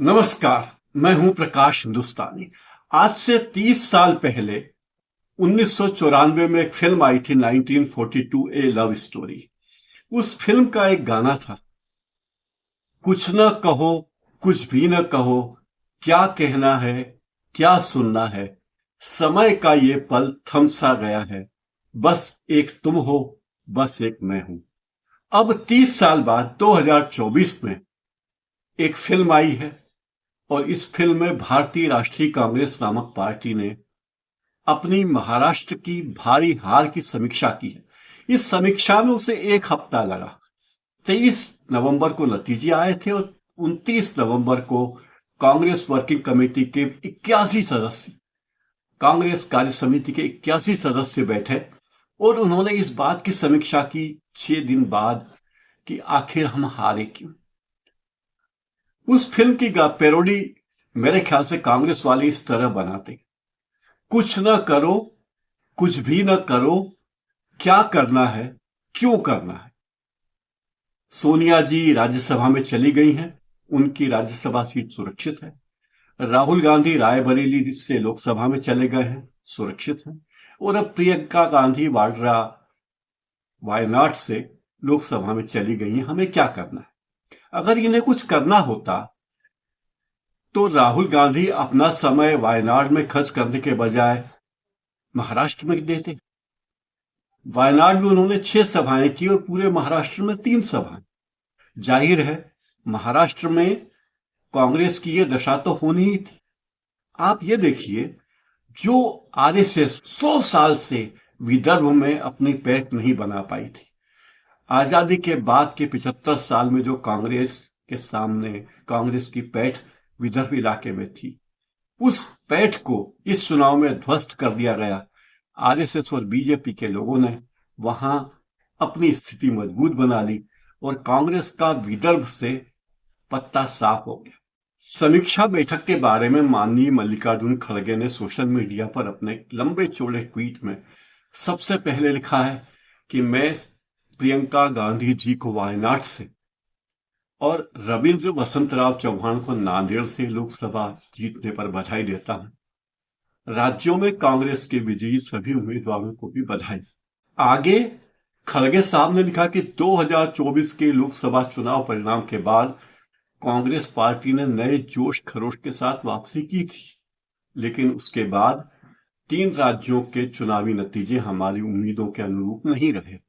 नमस्कार। मैं हूं प्रकाश हिंदुस्तानी। आज से 30 साल पहले 1994 में एक फिल्म आई थी 1942 ए लव स्टोरी। उस फिल्म का एक गाना था, कुछ न कहो कुछ भी न कहो, क्या कहना है क्या सुनना है, समय का ये पल थम सा गया है, बस एक तुम हो बस एक मैं हूं। अब 30 साल बाद 2024 में एक फिल्म आई है और इस फिल्म में भारतीय राष्ट्रीय कांग्रेस नामक पार्टी ने अपनी महाराष्ट्र की भारी हार की समीक्षा की है। इस समीक्षा में उसे एक हफ्ता लगा। 23 नवंबर को नतीजे आए थे और 29 नवंबर को कांग्रेस वर्किंग कमेटी के 81 सदस्य, कांग्रेस कार्य समिति के 81 सदस्य बैठे और उन्होंने इस बात की समीक्षा की 6 दिन बाद कि आखिर हम हारे क्यों। उस फिल्म की पैरोडी मेरे ख्याल से कांग्रेस वाले इस तरह बनाते, कुछ न करो कुछ भी न करो, क्या करना है क्यों करना है। सोनिया जी राज्यसभा में चली गई हैं, उनकी राज्यसभा सीट सुरक्षित है। राहुल गांधी रायबरेली से लोकसभा में चले गए हैं, सुरक्षित हैं। और अब प्रियंका गांधी वाड्रा वायनाड से लोकसभा में चली गई हैं। हमें क्या करना है? अगर इन्हें कुछ करना होता तो राहुल गांधी अपना समय वायनाड में खर्च करने के बजाय महाराष्ट्र में देते। वायनाड में उन्होंने 6 सभाएं की और पूरे महाराष्ट्र में 3 सभाएं। जाहिर है महाराष्ट्र में कांग्रेस की यह दशा तो होनी ही थी। आप ये देखिए, जो आरएसएस 100 साल से विदर्भ में अपनी पैठ नहीं बना पाई थी, आजादी के बाद के 75 साल में जो कांग्रेस के सामने कांग्रेस की पैठ विदर्भ इलाके में थी, उस पैठ को इस चुनाव में ध्वस्त कर दिया गया। आरएसएस और बीजेपी के लोगों ने वहां अपनी स्थिति मजबूत बना ली और कांग्रेस का विदर्भ से पत्ता साफ हो गया। समीक्षा बैठक के बारे में माननीय मल्लिकार्जुन खड़गे ने सोशल मीडिया पर अपने लंबे चौड़े ट्वीट में सबसे पहले लिखा है कि मैं प्रियंका गांधी जी को वायनाड से और रविंद्र वसंतराव चौहान को नांदेड़ से लोकसभा जीतने पर बधाई देता हूं। राज्यों में कांग्रेस के विजयी सभी उम्मीदवारों को भी बधाई। आगे खड़गे साहब ने लिखा कि 2024 के लोकसभा चुनाव परिणाम के बाद कांग्रेस पार्टी ने नए जोश खरोश के साथ वापसी की थी, लेकिन उसके बाद 3 राज्यों के चुनावी नतीजे हमारी उम्मीदों के अनुरूप नहीं रहे।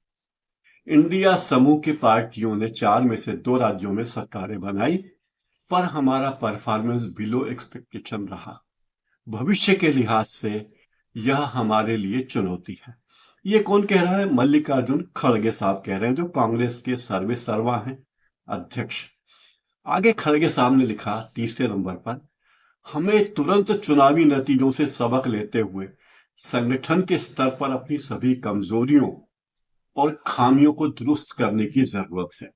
इंडिया समूह की पार्टियों ने 4 में से 2 राज्यों में सरकारें बनाई, पर हमारा परफॉर्मेंस बिलो एक्सपेक्टेशन रहा। भविष्य के लिहाज से यह हमारे लिए चुनौती है। ये कौन कह रहा है? मल्लिकार्जुन खड़गे साहब कह रहे हैं, जो कांग्रेस के सर्वे सर्वा हैं, अध्यक्ष। आगे खड़गे साहब ने लिखा 30 नंबर पर, हमें तुरंत चुनावी नतीजों से सबक लेते हुए संगठन के स्तर पर अपनी सभी कमजोरियों और खामियों को दुरुस्त करने की जरूरत है।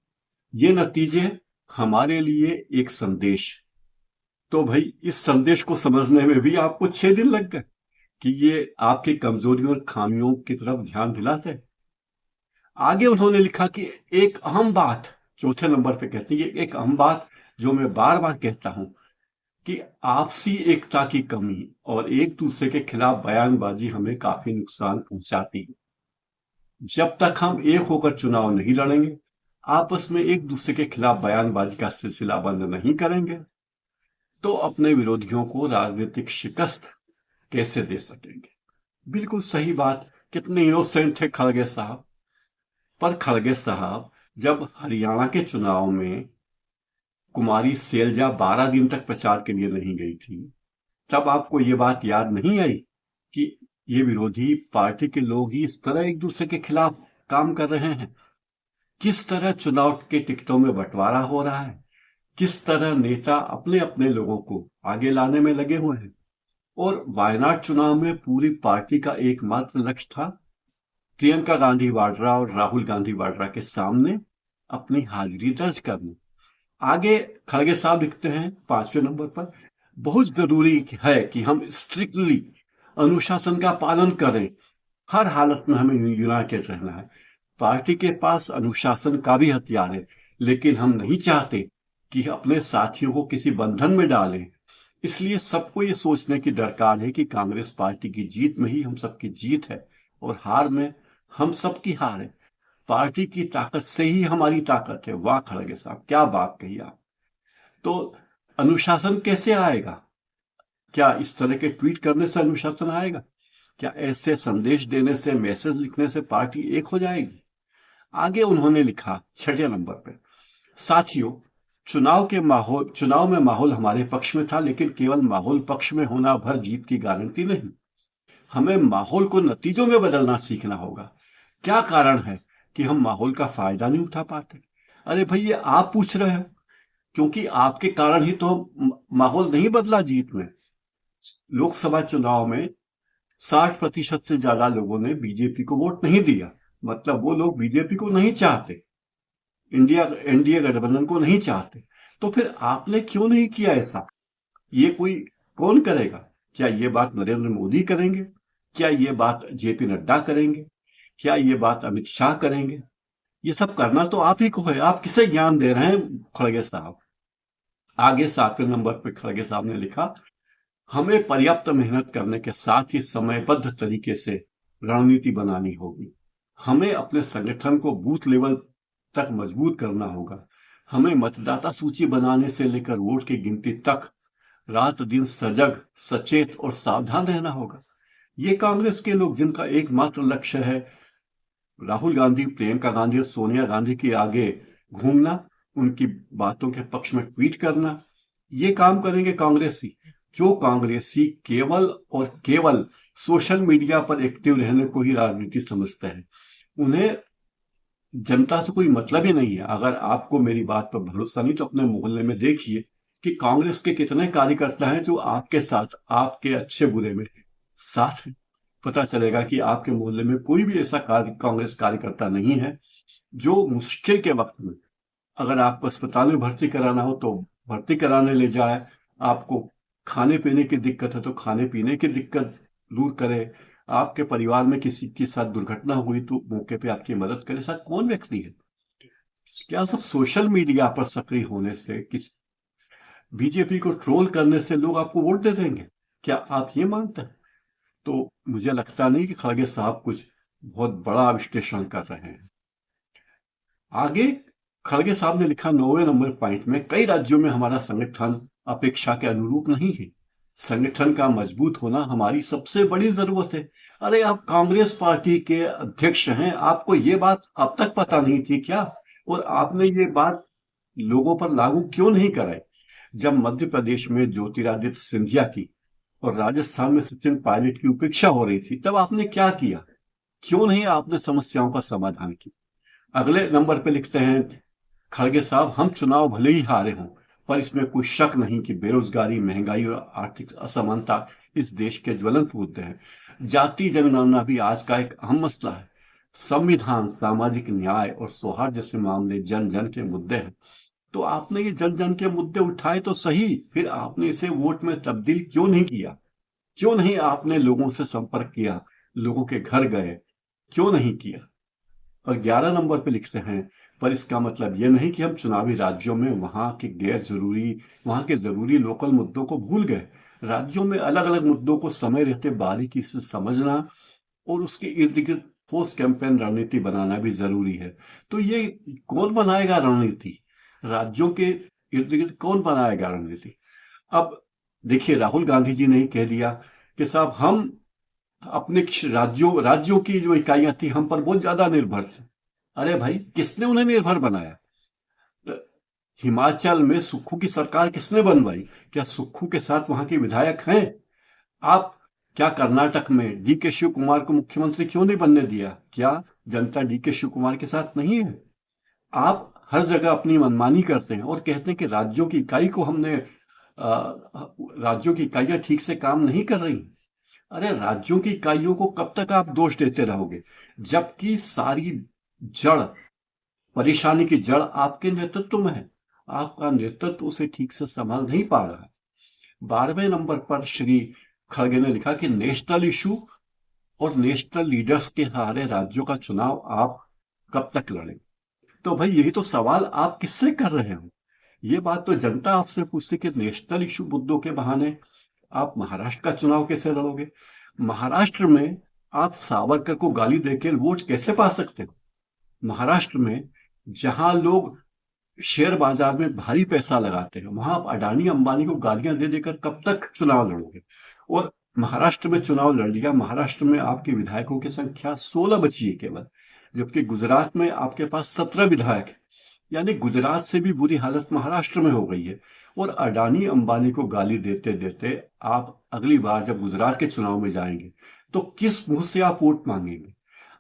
ये नतीजे हमारे लिए एक संदेश। तो भाई, इस संदेश को समझने में भी आपको 6 दिन लग गए कि ये आपकी कमजोरियों और खामियों की तरफ ध्यान दिलाते। आगे उन्होंने लिखा कि एक अहम बात, चौथे नंबर पे कहते हैं, एक अहम बात जो मैं बार बार कहता हूं कि आपसी एकता की कमी और एक दूसरे के खिलाफ बयानबाजी हमें काफी नुकसान पहुंचाती है। जब तक हम एक होकर चुनाव नहीं लड़ेंगे, आपस में एक दूसरे के खिलाफ बयानबाजी का सिलसिला बंद नहीं करेंगे, तो अपने विरोधियों को राजनीतिक शिकस्त कैसे दे सकेंगे। बिल्कुल सही बात। कितने इनोसेंट थे खड़गे साहब। पर खड़गे साहब, जब हरियाणा के चुनाव में कुमारी सैलजा 12 दिन तक प्रचार के लिए नहीं गई थी, तब आपको ये बात याद नहीं आई कि ये विरोधी पार्टी के लोग ही इस तरह एक दूसरे के खिलाफ काम कर रहे हैं? किस तरह चुनाव के टिकटों में बंटवारा हो रहा है, किस तरह नेता अपने अपने लोगों को आगे लाने में लगे हुए हैं। और वायनाड चुनाव में पूरी पार्टी का एकमात्र लक्ष्य था प्रियंका गांधी वाड्रा और राहुल गांधी वाड्रा के सामने अपनी हाजिरी दर्ज करना। आगे खड़गे साहब लिखते हैं 5वें नंबर पर, बहुत जरूरी है कि हम स्ट्रिक्टली अनुशासन का पालन करें। हर हालत में हमें यूनाइटेड रहना है। पार्टी के पास अनुशासन का भी हथियार है, लेकिन हम नहीं चाहते कि अपने साथियों को किसी बंधन में डालें। इसलिए सबको ये सोचने की दरकार है कि कांग्रेस पार्टी की जीत में ही हम सबकी जीत है और हार में हम सबकी हार है। पार्टी की ताकत से ही हमारी ताकत है। वाह खड़गे साहब, क्या बात कही आप। तो अनुशासन कैसे आएगा? क्या इस तरह के ट्वीट करने से अनुशासन आएगा? क्या ऐसे संदेश देने से, मैसेज लिखने से पार्टी एक हो जाएगी? आगे उन्होंने लिखा 6 नंबर पे, साथियों, चुनाव में माहौल हमारे पक्ष में था, लेकिन केवल माहौल पक्ष में होना भर जीत की गारंटी नहीं। हमें माहौल को नतीजों में बदलना सीखना होगा। क्या कारण है कि हम माहौल का फायदा नहीं उठा पाते? अरे भाई, ये आप पूछ रहे हो, क्योंकि आपके कारण ही तो माहौल नहीं बदला जीत में। लोकसभा चुनाव में 60% से ज्यादा लोगों ने बीजेपी को वोट नहीं दिया। मतलब वो लोग बीजेपी को नहीं चाहते, एनडीए गठबंधन को नहीं चाहते। तो फिर आपने क्यों नहीं किया ऐसा? ये कोई कौन करेगा? क्या ये बात नरेंद्र मोदी करेंगे? क्या ये बात जेपी नड्डा करेंगे? क्या ये बात अमित शाह करेंगे? ये सब करना तो आप ही को है। आप किसे ज्ञान दे रहे हैं खड़गे साहब? आगे 7वें नंबर पे खड़गे साहब ने लिखा, हमें पर्याप्त मेहनत करने के साथ ही समयबद्ध तरीके से रणनीति बनानी होगी। हमें अपने संगठन को बूथ लेवल तक मजबूत करना होगा। हमें मतदाता सूची बनाने से लेकर वोट की गिनती तक रात दिन सजग, सचेत और सावधान रहना होगा। ये कांग्रेस के लोग जिनका एकमात्र लक्ष्य है राहुल गांधी, प्रियंका गांधी और सोनिया गांधी के आगे घूमना, उनकी बातों के पक्ष में ट्वीट करना, ये काम करेंगे कांग्रेसी। जो कांग्रेसी केवल और केवल सोशल मीडिया पर एक्टिव रहने को ही राजनीति समझते हैं, उन्हें जनता से कोई मतलब ही नहीं है। अगर आपको मेरी बात पर भरोसा नहीं तो अपने मोहल्ले में देखिए कि कांग्रेस के कितने कार्यकर्ता हैं जो आपके साथ, आपके अच्छे बुरे में साथ हैं। पता चलेगा कि आपके मोहल्ले में कोई भी ऐसा कांग्रेस कार्यकर्ता नहीं है जो मुश्किल के वक्त में, अगर आपको अस्पताल में भर्ती कराना हो तो भर्ती कराने ले जाए, आपको खाने पीने की दिक्कत है तो खाने पीने की दिक्कत दूर करे, आपके परिवार में किसी के साथ दुर्घटना हुई तो मौके पे आपकी मदद करे। ऐसा कौन व्यक्ति है? क्या सब सोशल मीडिया पर सक्रिय होने से, किस बीजेपी को ट्रोल करने से लोग आपको वोट दे देंगे? क्या आप ये मानते हैं? तो मुझे लगता नहीं कि खड़गे साहब कुछ बहुत बड़ा विश्लेषण कर रहे हैं। आगे खड़गे साहब ने लिखा 9वें नंबर पॉइंट में, कई राज्यों में हमारा संगठन अपेक्षा के अनुरूप नहीं है। संगठन का मजबूत होना हमारी सबसे बड़ी जरूरत है। अरे, आप कांग्रेस पार्टी के अध्यक्ष हैं, आपको ये बात अब तक पता नहीं थी क्या? और आपने ये बात लोगों पर लागू क्यों नहीं कराई? जब मध्य प्रदेश में ज्योतिरादित्य सिंधिया की और राजस्थान में सचिन पायलट की उपेक्षा हो रही थी, तब आपने क्या किया? क्यों नहीं आपने समस्याओं का समाधान किया? अगले नंबर पे लिखते हैं खड़गे साहब, हम चुनाव भले ही हारे हों, पर इसमें कोई शक नहीं कि बेरोजगारी, महंगाई और आर्थिक असमानता इस देश के ज्वलंत मुद्दे हैं। जाति जनगणना भी आज का एक अहम मसला है। संविधान, सामाजिक न्याय और सौहार्द जैसे मामले जन जन के मुद्दे हैं। तो आपने ये जन जन के मुद्दे उठाए तो सही, फिर आपने इसे वोट में तब्दील क्यों नहीं किया? क्यों नहीं आपने लोगों से संपर्क किया, लोगों के घर गए? क्यों नहीं किया? और 11 नंबर पे लिखते हैं, पर इसका मतलब यह नहीं कि हम चुनावी राज्यों में वहां के जरूरी लोकल मुद्दों को भूल गए। राज्यों में अलग अलग मुद्दों को समय रहते बारीकी से समझना और उसके इर्द गिर्द पोस्ट कैंपेन रणनीति बनाना भी जरूरी है। तो ये कौन बनाएगा रणनीति? राज्यों के इर्द गिर्द कौन बनाएगा रणनीति? अब देखिए, राहुल गांधी जी ने ही कह दिया कि साहब, हम अपने राज्यों की जो इकाइयां थी हम पर बहुत ज्यादा निर्भर थे। अरे भाई, किसने उन्हें निर्भर बनाया? हिमाचल में सुक्खू की सरकार किसने बनवाई? क्या सुक्खू के साथ वहां के विधायक हैं? आप क्या कर्नाटक में डीके शिव कुमार को मुख्यमंत्री क्यों नहीं बनने दिया? क्या जनता डीके शिव कुमार के साथ नहीं है? आप हर जगह अपनी मनमानी करते हैं और कहते हैं कि राज्यों की इकाइयां ठीक से काम नहीं कर रही। अरे, राज्यों की इकाइयों को कब तक आप दोष देते रहोगे, जबकि सारी जड़, परेशानी की जड़ आपके नेतृत्व में है। आपका नेतृत्व उसे ठीक से संभाल नहीं पा रहा है। 12वें नंबर पर श्री खड़गे ने लिखा कि नेशनल इशू और नेशनल लीडर्स के सहारे राज्यों का चुनाव आप कब तक लड़ेंगे? तो भाई, यही तो सवाल आप किससे कर रहे हो? ये बात तो जनता आपसे पूछती कि नेशनल इशू मुद्दों के बहाने आप महाराष्ट्र का चुनाव कैसे लड़ोगे? महाराष्ट्र में आप सावरकर को गाली देकर वोट कैसे पा सकते हो? महाराष्ट्र में जहां लोग शेयर बाजार में भारी पैसा लगाते हैं, वहां आप अडानी अंबानी को गालियां दे देकर कब तक चुनाव लड़ोगे? और महाराष्ट्र में चुनाव लड़ लिया, महाराष्ट्र में आपके विधायकों की संख्या 16 बची है केवल, जबकि गुजरात में आपके पास 17 विधायक है। यानी गुजरात से भी बुरी हालत महाराष्ट्र में हो गई है। और अडानी अंबानी को गाली देते देते आप अगली बार जब गुजरात के चुनाव में जाएंगे तो किस मुंह से आप वोट मांगेंगे?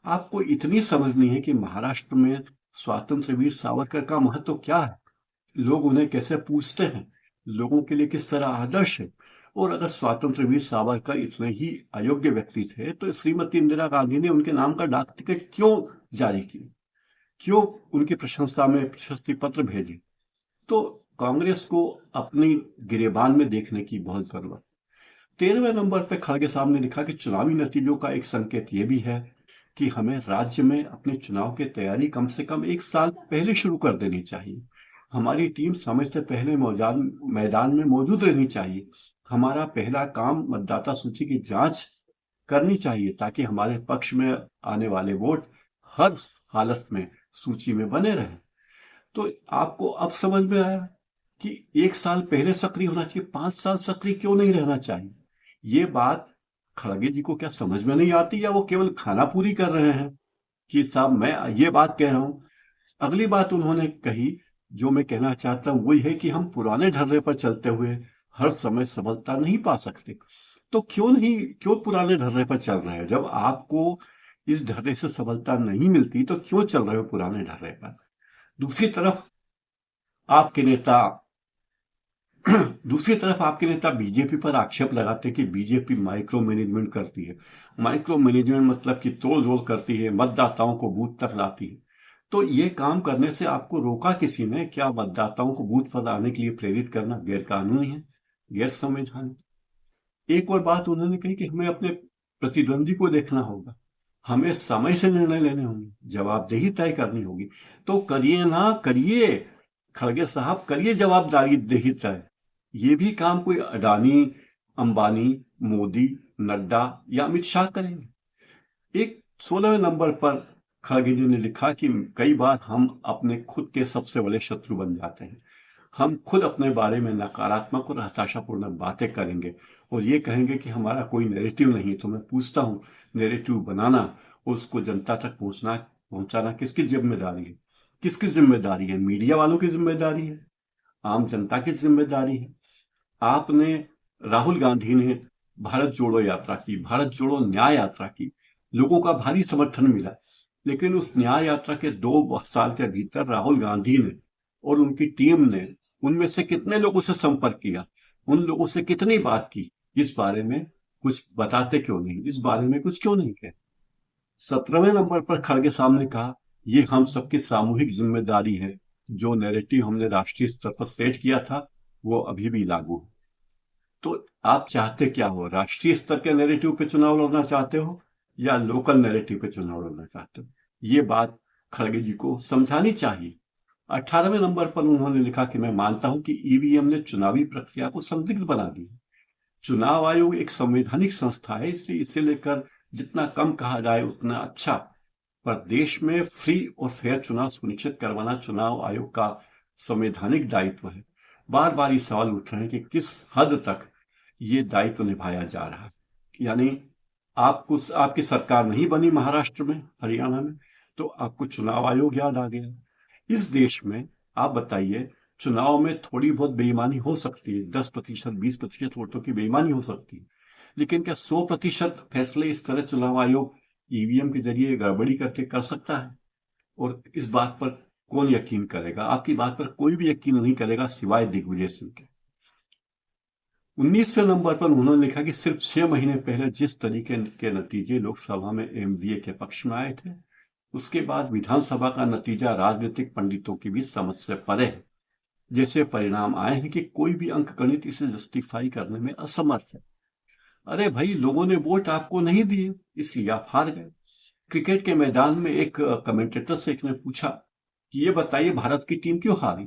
आपको इतनी समझनी है कि महाराष्ट्र में स्वातंत्र वीर सावरकर का महत्व क्या है, लोग उन्हें कैसे पूछते हैं, लोगों के लिए किस तरह आदर्श है। और अगर स्वतंत्र वीर सावरकर इतने ही अयोग्य व्यक्ति थे तो श्रीमती इंदिरा गांधी ने उनके नाम का डाक टिकट क्यों जारी किया, क्यों उनकी प्रशंसा में प्रशस्ति पत्र भेजे? तो कांग्रेस को अपनी गिरेबान में देखने की बहुत जरूरत। 13वें नंबर पर खड़गे साहब ने लिखा कि चुनावी नतीजों का एक संकेत यह भी है कि हमें राज्य में अपने चुनाव की तैयारी कम से कम 1 साल पहले शुरू कर देनी चाहिए। हमारी टीम समय से पहले मैदान में मौजूद रहनी चाहिए। हमारा पहला काम मतदाता सूची की जांच करनी चाहिए ताकि हमारे पक्ष में आने वाले वोट हर हालत में सूची में बने रहे। तो आपको अब समझ में आया कि 1 साल पहले सक्रिय होना चाहिए, 5 साल सक्रिय क्यों नहीं रहना चाहिए? ये बात खड़गे जी को क्या समझ में नहीं आती, या वो केवल खाना पूरी कर रहे हैं कि साहब मैं ये बात कह रहा हूं? अगली बात उन्होंने कही जो मैं कहना चाहता हूं वही है कि हम पुराने ढर्रे पर चलते हुए हर समय सफलता नहीं पा सकते। तो क्यों पुराने ढर्रे पर चल रहे हैं? जब आपको इस ढर्रे से सफलता नहीं मिलती तो क्यों चल रहे हो पुराने ढर्रे पर? दूसरी तरफ आपके नेता बीजेपी पर आक्षेप लगाते हैं कि बीजेपी माइक्रो मैनेजमेंट करती है। माइक्रो मैनेजमेंट मतलब कि तोड़ जोड़ करती है, मतदाताओं को बूथ तक लाती है। तो ये काम करने से आपको रोका किसी ने? क्या मतदाताओं को बूथ पर आने के लिए प्रेरित करना गैरकानूनी है, गैर संवैधानिक? एक और बात उन्होंने कही कि हमें अपने प्रतिद्वंदी को देखना होगा, हमें समय से निर्णय लेने होंगे, जवाबदेही तय करनी होगी। तो करिए ना करिए खड़गे साहब, करिए जवाबदारी देही तय। ये भी काम कोई अडानी अंबानी मोदी नड्डा या अमित शाह करेंगे? एक 16वें नंबर पर खड़गे जी ने लिखा कि कई बार हम अपने खुद के सबसे बड़े शत्रु बन जाते हैं। हम खुद अपने बारे में नकारात्मक और हताशापूर्ण बातें करेंगे और ये कहेंगे कि हमारा कोई नैरेटिव नहीं। तो मैं पूछता हूं, नैरेटिव बनाना और उसको जनता तक पहुंचाना किसकी जिम्मेदारी है? किसकी जिम्मेदारी है? मीडिया वालों की जिम्मेदारी है? आम जनता की जिम्मेदारी है? आपने राहुल गांधी ने भारत जोड़ो यात्रा की, भारत जोड़ो न्याय यात्रा की, लोगों का भारी समर्थन मिला, लेकिन उस न्याय यात्रा के 2 साल के भीतर राहुल गांधी ने और उनकी टीम ने उनमें से कितने लोगों से संपर्क किया, उन लोगों से कितनी बात की? इस बारे में कुछ बताते क्यों नहीं? इस बारे में कुछ क्यों नहीं कहते? 17वें नंबर पर खड़गे साहब ने कहा ये हम सबकी सामूहिक जिम्मेदारी है, जो नैरेटिव हमने राष्ट्रीय स्तर पर सेट किया था वो अभी भी लागू है। तो आप चाहते क्या हो? राष्ट्रीय स्तर के नैरेटिव पे चुनाव लड़ना चाहते हो या लोकल नैरेटिव पे चुनाव लड़ना चाहते हो? ये बात खड़गे जी को समझानी चाहिए। 18वें नंबर पर उन्होंने लिखा कि मैं मानता हूं कि ईवीएम ने चुनावी प्रक्रिया को संदिग्ध बना दिया। चुनाव आयोग एक संवैधानिक संस्था है, इसलिए इसे लेकर जितना कम कहा जाए उतना अच्छा। पर देश में फ्री और फेयर चुनाव सुनिश्चित करवाना चुनाव आयोग का संवैधानिक दायित्व है। बार बार ये सवाल उठ रहे हैं कि किस हद तक ये दायित्व निभाया जा रहा है। यानी आपकी सरकार नहीं बनी महाराष्ट्र में, हरियाणा में, तो आपको चुनाव आयोग याद आ गया। इस देश में आप बताइए, चुनाव में थोड़ी बहुत बेईमानी हो सकती है, 10% 20% वोटों की बेईमानी हो सकती है, लेकिन क्या 100% फैसले इस तरह चुनाव आयोग ईवीएम के जरिए गड़बड़ी करके कर सकता है? और इस बात पर कौन यकीन करेगा? आपकी बात पर कोई भी यकीन नहीं करेगा सिवाय दिग्विजय सिंह के। 19वें नंबर पर उन्होंने लिखा कि सिर्फ 6 महीने पहले जिस तरीके के नतीजे लोकसभा में एमवीए के पक्ष में आए थे, उसके बाद विधानसभा का नतीजा राजनीतिक पंडितों की भी समझ से परे है। जैसे परिणाम आए हैं कि कोई भी अंक गणित इसे जस्टिफाई करने में असमर्थ है। अरे भाई, लोगों ने वोट आपको नहीं दिए, इसलिए आप हार गए। क्रिकेट के मैदान में एक कमेंटेटर से एक ने पूछा कि ये बताइए भारत की टीम क्यों हारी?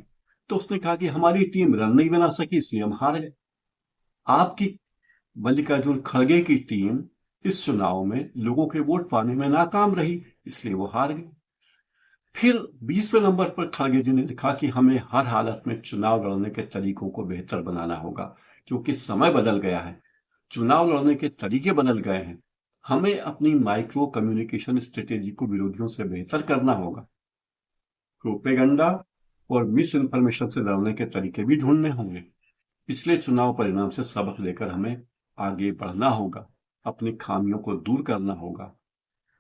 तो उसने कहा कि हमारी टीम रन नहीं बना सकी इसलिए हम हार गए। आपकी मल्लिकार्जुन खड़गे की टीम इस चुनाव में लोगों के वोट पाने में नाकाम रही, इसलिए वो हार गए। फिर 20वें नंबर पर खड़गे जी ने लिखा कि हमें हर हालत में चुनाव लड़ने के तरीकों को बेहतर बनाना होगा, क्योंकि समय बदल गया है, चुनाव लड़ने के तरीके बदल गए हैं। हमें अपनी माइक्रो कम्युनिकेशन स्ट्रेटेजी को विरोधियों से बेहतर करना होगा। प्रोपेगंडा और मिस इन्फॉर्मेशन से लड़ने के तरीके भी ढूंढने होंगे। पिछले चुनाव परिणाम से सबक लेकर हमें आगे बढ़ना होगा, अपनी खामियों को दूर करना होगा,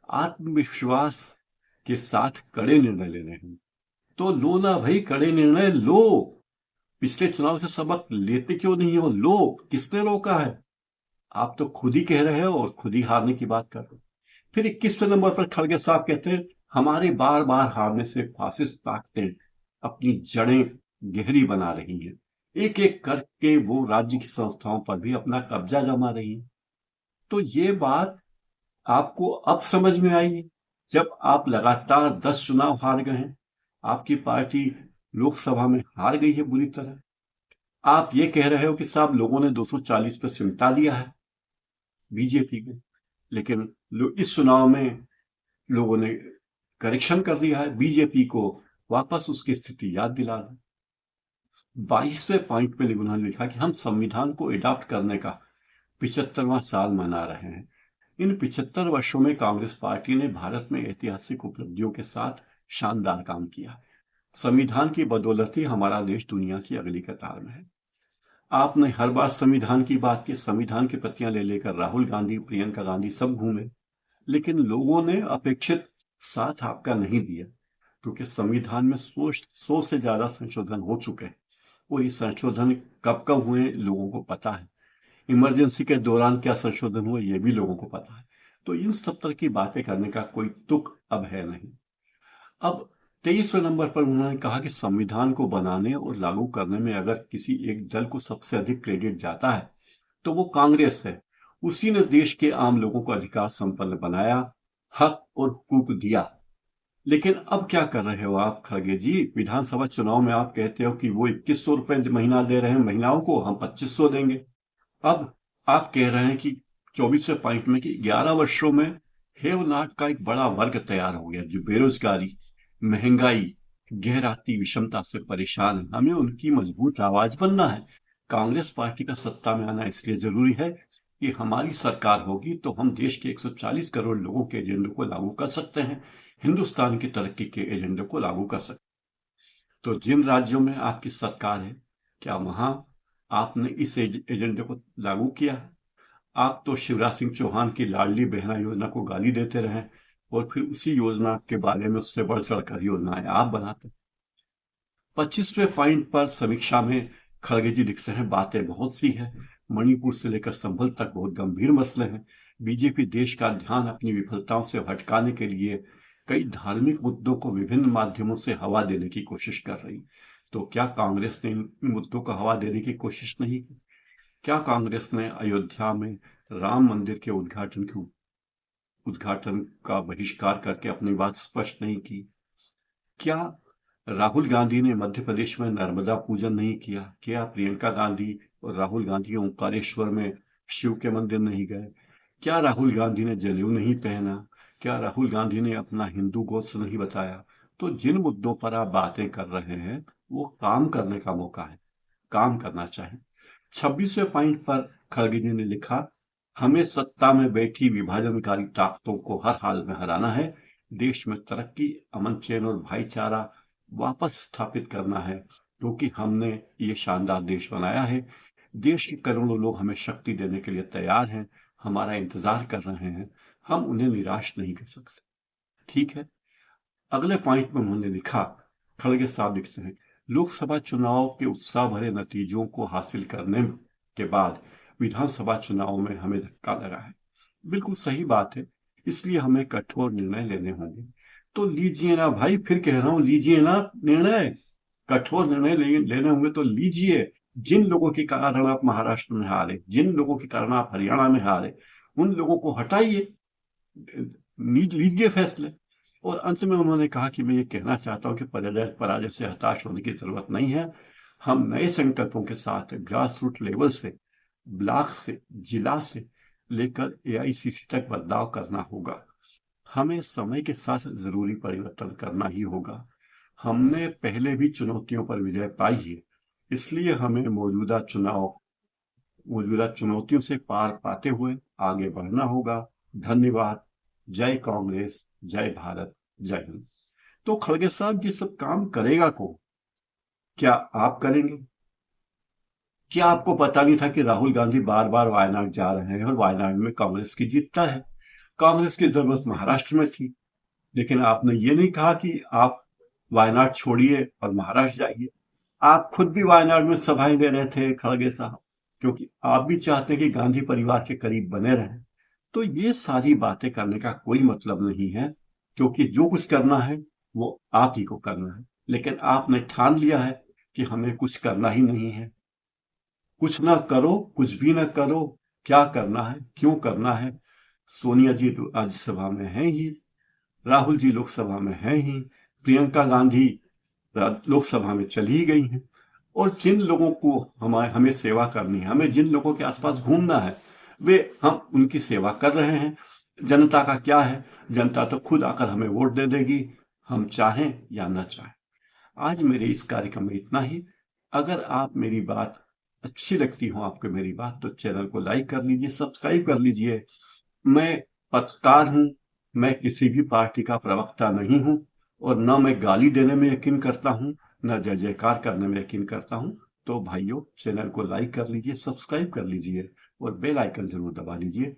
आत्मविश्वास के साथ कड़े निर्णय लेने हैं। तो लो ना भाई, कड़े निर्णय लो। पिछले चुनाव से सबक लेते क्यों नहीं हो? लो। किसने रोका है? आप तो खुद ही कह रहे हो और खुद ही हारने की बात कर रहे हो। फिर 21वें नंबर पर खड़गे साहब कहते हैं हमारे बार बार हारने से फासिस्ट ताकतें अपनी जड़ें गहरी बना रही हैं, एक एक करके वो राज्य की संस्थाओं पर भी अपना कब्जा जमा रही हैं। तो ये बात आपको अब समझ में आई, जब आप लगातार 10 चुनाव हार गए हैं, आपकी पार्टी लोकसभा में हार गई है बुरी तरह। आप ये कह रहे हो कि साहब लोगों ने 240 पे सिमटा दिया है बीजेपी को, लेकिन इस चुनाव में लोगों ने करेक्शन कर दिया है, बीजेपी को वापस उसकी स्थिति याद दिला दी। 22वें पॉइंट पे उन्होंने लिखा कि हम संविधान को अडॉप्ट करने का 75वां साल मना रहे हैं। इन 75 वर्षों में कांग्रेस पार्टी ने भारत में ऐतिहासिक उपलब्धियों के साथ शानदार काम किया। संविधान की बदौलत ही हमारा देश दुनिया की अगली कतार में है। आपने हर बार संविधान की बात की, संविधान की प्रतियां ले लेकर राहुल गांधी, प्रियंका गांधी सब घूमे, लेकिन लोगों ने अपेक्षित साथ आपका नहीं दिया, क्योंकि संविधान में 100 से ज्यादा संशोधन हो चुके हैं और ये संशोधन कब कब हुए लोगों को पता है। इमरजेंसी के दौरान क्या संशोधन हुआ ये भी लोगों को पता है। तो इन सब तरह की बातें करने का कोई तुक अब है नहीं। अब 23वें नंबर पर उन्होंने कहा कि संविधान को बनाने और लागू करने में अगर किसी एक दल को सबसे अधिक क्रेडिट जाता है तो वो कांग्रेस है। उसी ने देश के आम लोगों को अधिकार संपन्न बनाया, हक और हुकूक दिया। लेकिन अब क्या कर रहे हो आप खड़गे जी? विधानसभा चुनाव में आप कहते हो कि वो 2100 रुपए महीना दे रहे हैं महिलाओं को, हम 2500 देंगे। अब आप कह रहे हैं कि 24वें पॉइंट में कि 11 वर्षों में हेव नाट का एक बड़ा वर्ग तैयार हो गया जो बेरोजगारी, महंगाई, गहराती विषमता से परेशान है। हमें उनकी मजबूत आवाज बनना है। कांग्रेस पार्टी का सत्ता में आना इसलिए जरूरी है कि हमारी सरकार होगी तो हम देश के 140 करोड़ लोगों के एजेंडे को लागू कर सकते हैं, हिंदुस्तान की तरक्की के एजेंडे को लागू कर सकते हैं। तो जिन राज्यों में आपकी सरकार है, क्या वहां आपने इस एजेंडे को लागू किया है? आप तो शिवराज सिंह चौहान की लाडली बहना योजना को गाली देते रहे और फिर उसी योजना के बारे में उससे बढ़ चढ़कर योजनाएं आप बनाते। 25वें पॉइंट पर समीक्षा में खड़गे जी लिखते हैं बातें बहुत सी है, मणिपुर से लेकर संभल तक बहुत गंभीर मसले हैं। बीजेपी देश का ध्यान अपनी विफलताओं से भटकाने के लिए कई धार्मिक मुद्दों को विभिन्न माध्यमों से हवा देने की कोशिश कर रही। तो क्या कांग्रेस ने इन मुद्दों को हवा देने की कोशिश नहीं की? क्या कांग्रेस ने अयोध्या में राम मंदिर के उद्घाटन का बहिष्कार करके अपनी बात स्पष्ट नहीं की? क्या राहुल गांधी ने मध्य प्रदेश में नर्मदा पूजन नहीं किया? क्या प्रियंका गांधी और राहुल गांधी ओंकारेश्वर में शिव के मंदिर नहीं गए? क्या राहुल गांधी ने जनेऊ नहीं पहना? क्या राहुल गांधी ने अपना हिंदू गोत्र नहीं बताया? तो जिन मुद्दों पर आप बातें कर रहे हैं वो काम करने का मौका है, काम करना चाहिए। 26वें पॉइंट पर खड़गे जी ने लिखा हमें सत्ता में बैठी विभाजनकारी ताकतों को हर हाल में हराना है, देश में तरक्की, अमन चैन और भाईचारा वापस स्थापित करना है, क्योंकि हमने ये शानदार देश बनाया है। देश के करोड़ों लोग हमें शक्ति देने के लिए तैयार हैं, हमारा इंतजार कर रहे हैं, हम उन्हें निराश नहीं कर सकते। ठीक है। अगले पॉइंट में उन्होंने लिखा, खड़गे साहब लिखते हैं लोकसभा चुनाव के उत्साह भरे नतीजों को हासिल करने के बाद विधानसभा चुनाव में हमें धक्का लगा है। बिल्कुल सही बात है, इसलिए हमें कठोर निर्णय लेने होंगे। तो लीजिए ना भाई, फिर कह रहा हूं लीजिए ना निर्णय, कठोर निर्णय लेने होंगे तो लीजिए। जिन लोगों के कारण आप महाराष्ट्र में हारे, जिन लोगों के कारण आप हरियाणा में हारे, उन लोगों को हटाइए, लीजिए फैसले। और अंत में उन्होंने कहा कि मैं ये कहना चाहता हूं कि पराजय से हताश होने की जरूरत नहीं है। हम नए संकल्पों के साथ ग्रास रूट लेवल से, ब्लॉक से, जिला से लेकर एआईसीसी तक बदलाव करना होगा। हमें समय के साथ जरूरी परिवर्तन करना ही होगा। हमने पहले भी चुनौतियों पर विजय पाई है, इसलिए हमें मौजूदा चुनौतियों से पार पाते हुए आगे बढ़ना होगा। धन्यवाद। जय कांग्रेस, जय भारत, जय हिंद। तो खड़गे साहब, ये सब काम करेगा कौन? क्या आप करेंगे? क्या आपको पता नहीं था कि राहुल गांधी बार बार वायनाड जा रहे हैं और वायनाड में कांग्रेस की जीतता है? कांग्रेस की जरूरत महाराष्ट्र में थी, लेकिन आपने ये नहीं कहा कि आप वायनाड छोड़िए और महाराष्ट्र जाइए। आप खुद भी वायनाड में सभाएं दे रहे थे खड़गे साहब, क्योंकि आप भी चाहते हैं कि गांधी परिवार के करीब बने रहें। तो ये सारी बातें करने का कोई मतलब नहीं है, क्योंकि जो कुछ करना है वो आप ही को करना है। लेकिन आपने ठान लिया है कि हमें कुछ करना ही नहीं है। कुछ ना करो, कुछ भी ना करो, क्या करना है, क्यों करना है? सोनिया जी तो राज्यसभा में है ही, राहुल जी लोकसभा में है ही, प्रियंका गांधी लोकसभा में चली ही गई हैं। और जिन लोगों को हमें सेवा करनी है, हमें जिन लोगों के आसपास घूमना है, वे हम उनकी सेवा कर रहे हैं। जनता का क्या है? जनता तो खुद आकर हमें वोट दे देगी, हम चाहें या न चाहें। आज मेरे इस कार्यक्रम में इतना ही। अगर आप मेरी बात अच्छी लगती हो, आपको मेरी बात, तो चैनल को लाइक कर लीजिए, सब्सक्राइब कर लीजिए। मैं पत्रकार हूं, मैं किसी भी पार्टी का प्रवक्ता नहीं हूं, और न मैं गाली देने में यकीन करता हूं, न जय जयकार करने में यकीन करता हूं। तो भाइयों, चैनल को लाइक कर लीजिए, सब्सक्राइब कर लीजिए और बेल आइकन जरूर दबा लीजिए।